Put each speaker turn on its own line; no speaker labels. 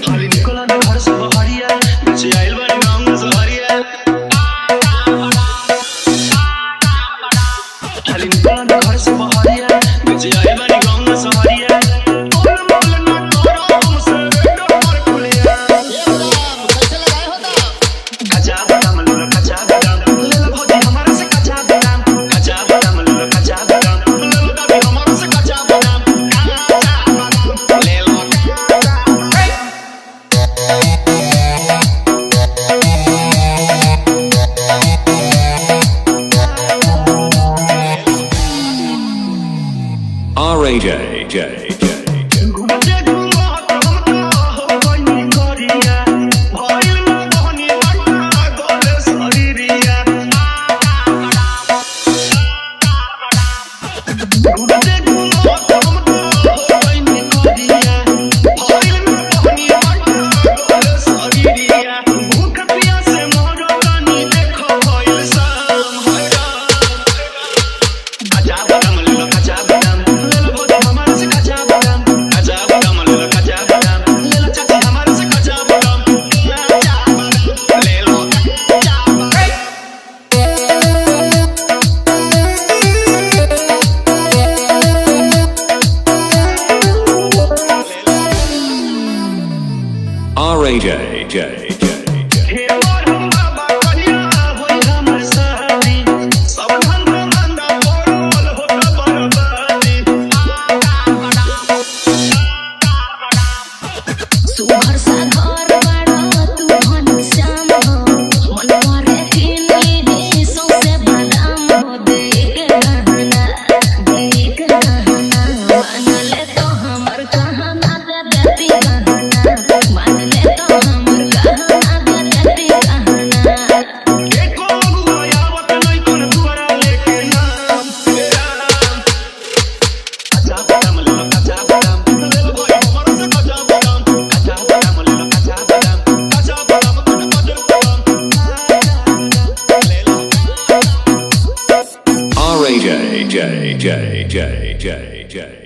हाली निकला ना घर से बहरिया नीचे आइल बानी गाँव में सहरिया हाली निकला ना घर से बहरिया नीचे आइल बानी गाँव में सहरिया कच्चा बादाम ले लो कच्चा बादाम ले लो भौजी हमारा से कच्चा बादाम कच्चा बादाम ले लो कच्चा बादाम ले लो दादी हमारा से कच्चा बादाम ले लो
J.